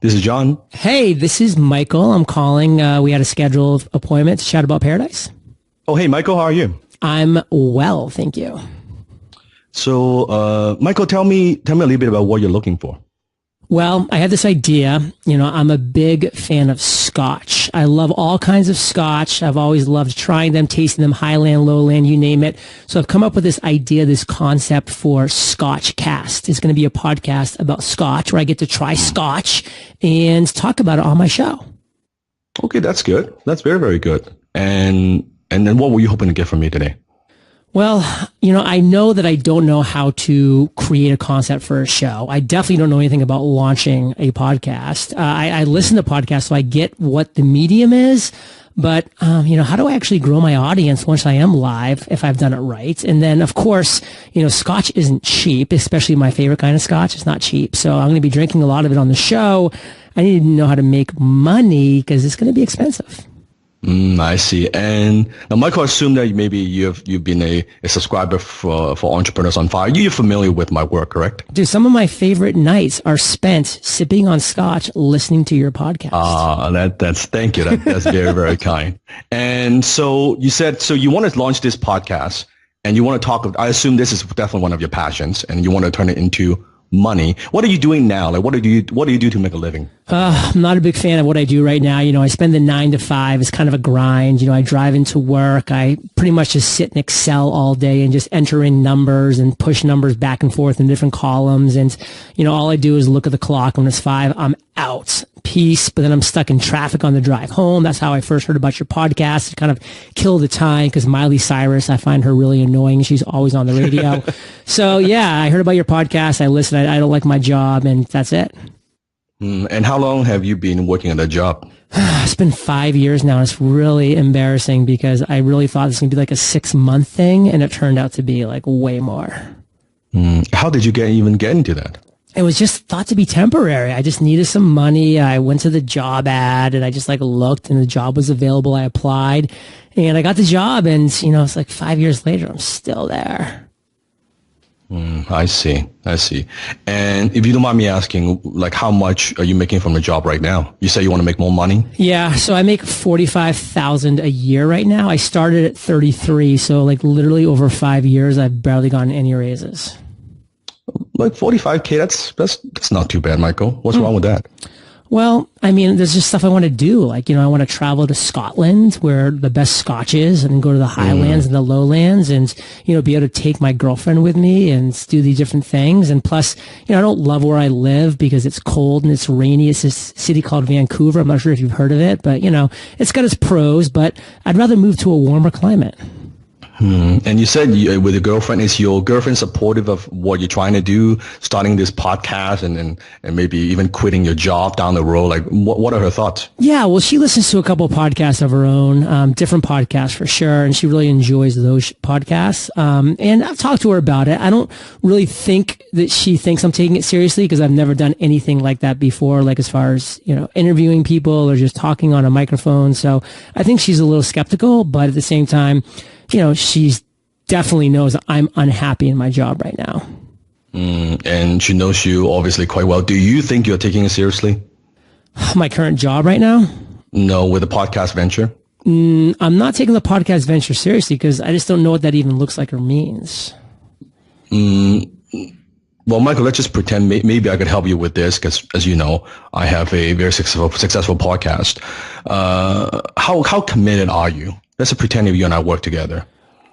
This is John. Hey, this is Michael. I'm calling. We had a scheduled appointment to chat about Paradise. Oh, hey, Michael, how are you? I'm well, thank you. So, Michael, tell me a little bit about what you're looking for. Well, I had this idea. I'm a big fan of Scotch. I love all kinds of Scotch. I've always loved trying them, tasting them, Highland, Lowland, you name it. So I've come up with this idea, this concept for Scotch Cast. It's going to be a podcast about Scotch where I get to try Scotch and talk about it on my show. Okay, that's good. That's very, very good. And then what were you hoping to get from me today? Well, I know that I don't know how to create a concept for a show. I definitely don't know anything about launching a podcast. I listen to podcasts, so I get what the medium is. But, how do I actually grow my audience once I am live if I've done it right? And then, of course, Scotch isn't cheap, especially my favorite kind of Scotch. It's not cheap. So I'm going to be drinking a lot of it on the show. I need to know how to make money because it's going to be expensive. I see. And now, Michael, I assume that maybe you've been a subscriber for Entrepreneurs on Fire. You're familiar with my work, correct? Dude, some of my favorite nights are spent sipping on Scotch, listening to your podcast. Thank you. That's very, very kind. And so you said, you want to launch this podcast and you want to talk, I assume this is definitely one of your passions and you want to turn it into money. What are you doing now? Like, what do you do to make a living? I'm not a big fan of what I do right now. I spend the 9 to 5. It's kind of a grind. I drive into work. I pretty much just sit in Excel all day and just enter in numbers and push numbers back and forth in different columns. And, all I do is look at the clock. When it's 5, I'm out. Peace. But then I'm stuck in traffic on the drive home. That's how I first heard about your podcast. To kind of kill the time because Miley Cyrus, I find her really annoying. She's always on the radio. So yeah, I heard about your podcast. I listened. I don't like my job and that's it. And how long have you been working at that job? It's been 5 years now. And it's really embarrassing because I really thought this was going to be like a 6-month thing and it turned out to be like way more. How did you even get into that? It was just thought to be temporary. I just needed some money. I went to the job ad and I just looked and the job was available. I applied and I got the job and, it's like 5 years later, I'm still there. I see. And if you don't mind me asking, how much are you making from the job right now? You say you want to make more money? Yeah. So I make $45,000 a year right now. I started at 33. So literally over 5 years, I've barely gotten any raises. Like 45K, that's not too bad, Michael. What's wrong with that? Well, there's just stuff I want to do. I want to travel to Scotland where the best Scotch is and then go to the Highlands and the Lowlands and, be able to take my girlfriend with me and do these different things. And plus, I don't love where I live because it's cold and it's rainy. It's this city called Vancouver. I'm not sure if you've heard of it, but, it's got its pros, but I'd rather move to a warmer climate. And you said with your girlfriend, is your girlfriend supportive of what you're trying to do, starting this podcast and maybe even quitting your job down the road? What are her thoughts? Yeah, well, she listens to a couple of podcasts of her own, different podcasts for sure, and she really enjoys those podcasts. And I've talked to her about it. I don't really think that she thinks I'm taking it seriously because I've never done anything like that before, as far as, interviewing people or just talking on a microphone. So I think she's a little skeptical, but at the same time, she's definitely knows I'm unhappy in my job right now. And she knows you obviously quite well. Do you think you're taking it seriously? My current job right now? No, with the podcast venture? I'm not taking the podcast venture seriously because I just don't know what that even looks like or means. Well, Michael, let's just pretend maybe I could help you with this because, as you know, I have a very successful podcast. How committed are you? Let's pretend if you and I work together.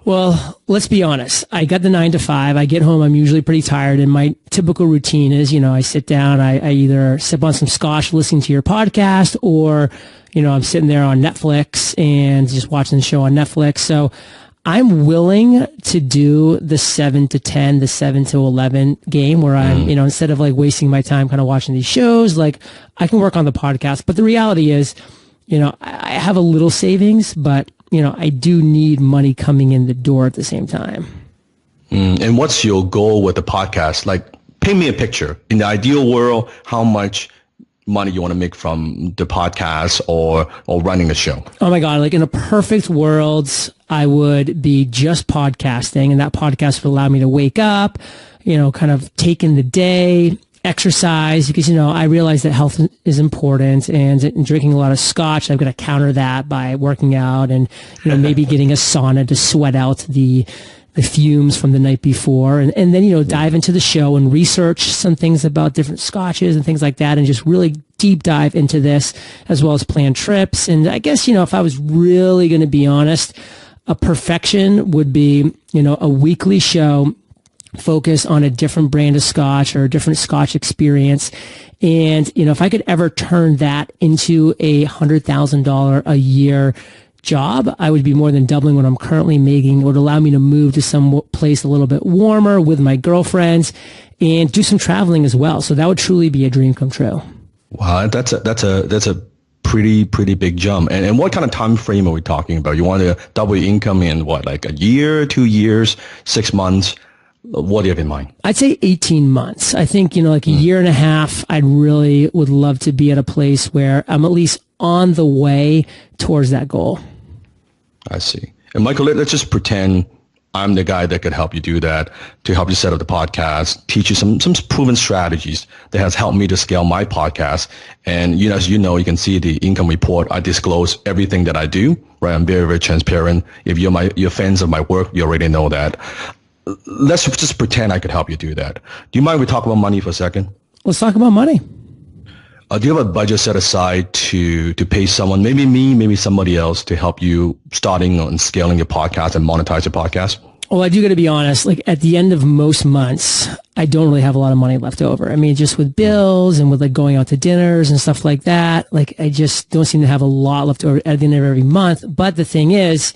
Well, let's be honest. I got the 9 to 5. I get home. I'm usually pretty tired. And my typical routine is, I sit down. I either sip on some scotch listening to your podcast or, I'm sitting there on Netflix and just watching the show on Netflix. So I'm willing to do the 7 to 10, the 7 to 11 game where I'm, instead of wasting my time kind of watching these shows, I can work on the podcast. But the reality is, I have a little savings, but I do need money coming in the door at the same time. And what's your goal with the podcast? Paint me a picture. In the ideal world, how much money you want to make from the podcast or running the show? Oh my God. In a perfect world, I would be just podcasting and that podcast would allow me to wake up, kind of take in the day. exercise, because, I realize that health is important, and drinking a lot of scotch, I've got to counter that by working out and, maybe getting a sauna to sweat out the fumes from the night before, and then, dive into the show and research some things about different scotches and things like that, and just really deep dive into this, as well as plan trips. And I guess, if I was really going to be honest, a perfection would be, a weekly show focus on a different brand of scotch or a different scotch experience. And, if I could ever turn that into a $100,000 a year job, I would be more than doubling what I'm currently making. It would allow me to move to some place a little bit warmer with my girlfriends and do some traveling as well. So that would truly be a dream come true. Wow, that's a pretty big jump. And what kind of time frame are we talking about? You want to double your income in what, like a year, 2 years, 6 months? What do you have in mind? I'd say 18 months. I think, like a year and a half, I really would love to be at a place where I'm at least on the way towards that goal. I see. And Michael, let's just pretend I'm the guy that could help you do that, to help you set up the podcast, teach you some proven strategies that has helped me to scale my podcast. And, as you know, you can see the income report. I disclose everything that I do, right? I'm very, very transparent. If you're fans of my work, you already know that. Let's just pretend I could help you do that. Do you mind we talk about money for a second? Let's talk about money. Do you have a budget set aside to pay someone, maybe me, maybe somebody else, to help you starting and scaling your podcast and monetize your podcast? Well, I do got to be honest, like at the end of most months, I don't really have a lot of money left over. I mean, just with bills and with like going out to dinners and stuff like that, like I just don't seem to have a lot left over at the end of every month. But the thing is,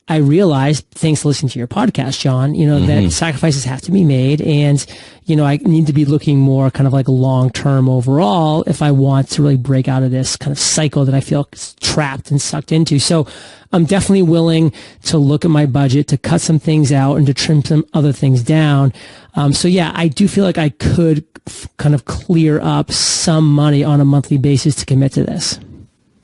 I realized, thanks to listening to your podcast, John, that sacrifices have to be made. And, I need to be looking more kind of like long-term overall if I want to really break out of this kind of cycle that I feel trapped and sucked into. So I'm definitely willing to look at my budget, to cut some things out and to trim some other things down. So yeah, I do feel like I could kind of clear up some money on a monthly basis to commit to this.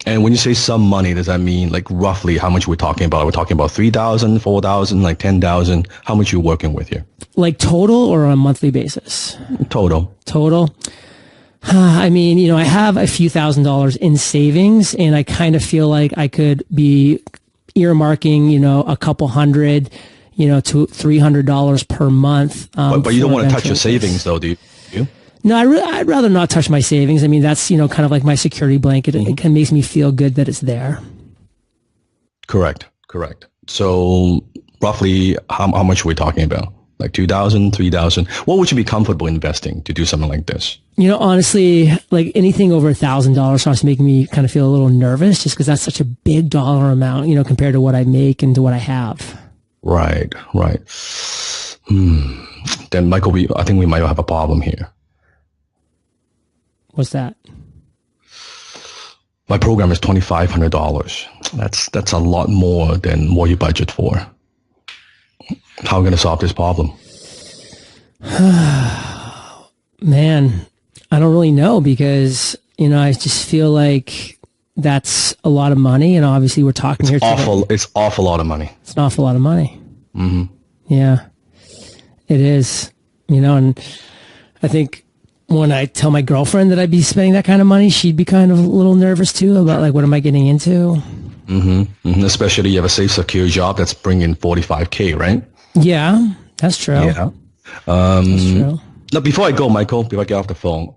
And when you say some money, does that mean like roughly how much we're talking about? We're talking about 3,000, 4,000, like 10,000. How much you working with here? Like total or on a monthly basis? Total. I mean, I have a few $1,000s in savings, and I kind of feel like I could be earmarking, a couple hundred, to $300 per month. But you don't want to touch your savings though, do you? No, I'd rather not touch my savings. I mean, that's, kind of like my security blanket. It kind of makes me feel good that it's there. Correct. So roughly how much are we talking about? Like 2,000, 3,000? What would you be comfortable investing to do something like this? Honestly, like anything over $1,000 starts making me kind of feel a little nervous, just because that's such a big dollar amount, compared to what I make and to what I have. Right. Then Michael, I think we might have a problem here. What's that? My program is $2,500. That's a lot more than what you budget for. How are we going to solve this problem? Man, I don't really know, because, I just feel like that's a lot of money. And obviously we're talking here today. It's awful lot of money. It's an awful lot of money. Mm-hmm. Yeah, it is. And I think when I tell my girlfriend that I'd be spending that kind of money, she'd be kind of a little nervous too about like, what am I getting into? Especially you have a safe, secure job that's bringing $45K, right? Yeah, that's true. Yeah. That's true. Now, before I go, Michael, before I get off the phone,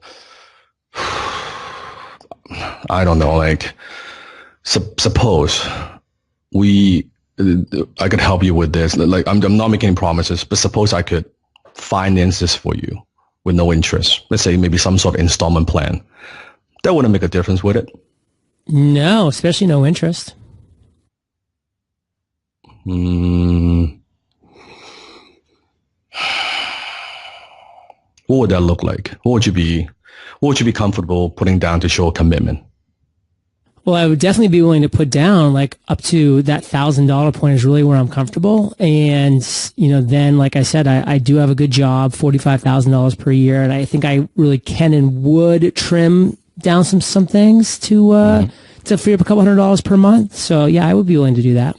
I don't know, like, suppose I could help you with this. Like, I'm not making any promises, but suppose I could finance this for you with no interest. Let's say maybe some sort of installment plan. That wouldn't make a difference, would it? No, especially no interest. What would that look like? What would you be comfortable putting down to show a commitment? Well, I would definitely be willing to put down like up to that $1,000 point is really where I'm comfortable. And, then like I said, I do have a good job, $45,000 per year. And I think I really can and would trim down some things to free up a couple $100s per month. So yeah, I would be willing to do that.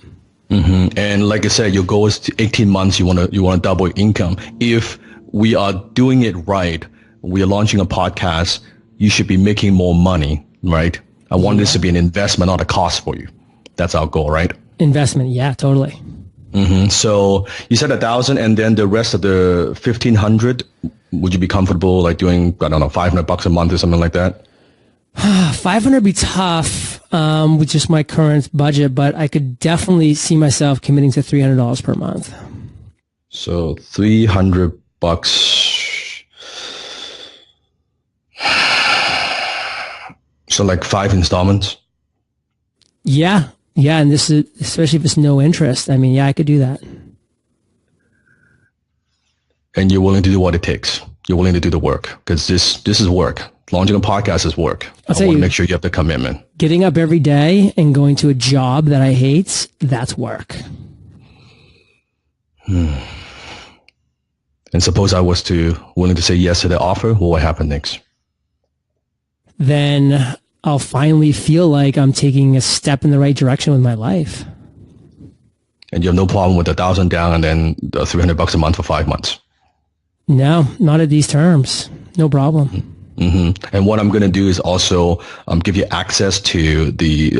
And like I said, your goal is 18 months. You want to double your income. If we are doing it right, we are launching a podcast, you should be making more money, right? I want this to be an investment, not a cost for you. That's our goal, right? Investment. Yeah, totally. So you said 1,000, and then the rest of the 1,500, would you be comfortable like doing, I don't know, $500 a month or something like that? 500 be tough with just my current budget, but I could definitely see myself committing to $300 per month. So $300. So like 5 installments? Yeah. Yeah. And this is, especially if it's no interest. I mean, yeah, I could do that. And you're willing to do what it takes. You're willing to do the work, because this is work. Launching a podcast is work. I want to make sure you have the commitment. Getting up every day and going to a job that I hate, that's work. And suppose I was willing to say yes to the offer, what would happen next? Then I'll finally feel like I'm taking a step in the right direction with my life. And you have no problem with 1,000 down and then the $300 a month for 5 months? No, not at these terms. No problem. And what I'm going to do is also give you access to the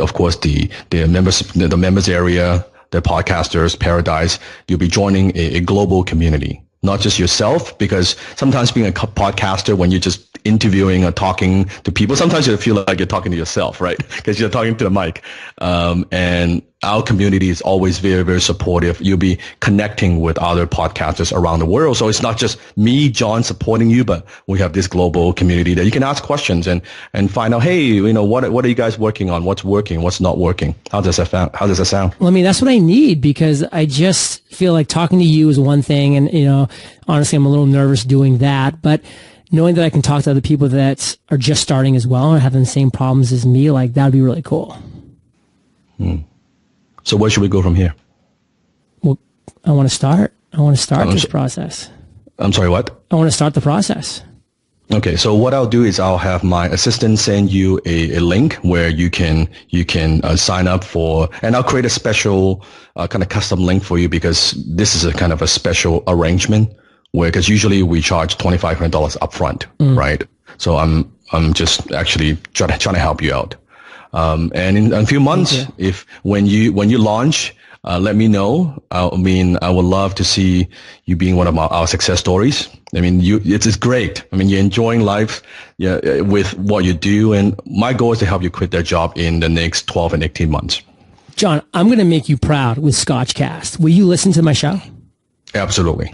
members area, the podcasters paradise. You'll be joining a global community, not just yourself, because sometimes being a podcaster, when you're just interviewing or talking to people, sometimes you feel like you're talking to yourself, right? Because you're talking to the mic. And our community is always very, very supportive. You'll be connecting with other podcasters around the world. So it's not just me, John, supporting you, but we have this global community that you can ask questions and find out, hey, what are you guys working on? What's working? What's not working? How does that sound? Well, I mean, that's what I need, because I just feel like talking to you is one thing. And, honestly, I'm a little nervous doing that, but knowing that I can talk to other people that are just starting as well and having the same problems as me, like, that would be really cool. So where should we go from here? Well, I want to start this process. I'm sorry, what? I want to start the process. Okay, so what I'll do is I'll have my assistant send you a link where you can sign up for, and I'll create a special kind of custom link for you, because this is a kind of a special arrangement because usually we charge $2,500 upfront, right? So I'm just actually trying to help you out. And in a few months, when you launch, let me know. I would love to see you being one of our success stories. I mean, it's great. I mean, you're enjoying life, with what you do. And my goal is to help you quit that job in the next 12 and 18 months. John, I'm going to make you proud with Scotchcast. Will you listen to my show? Absolutely.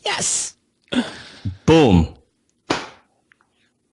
Yes. Boom.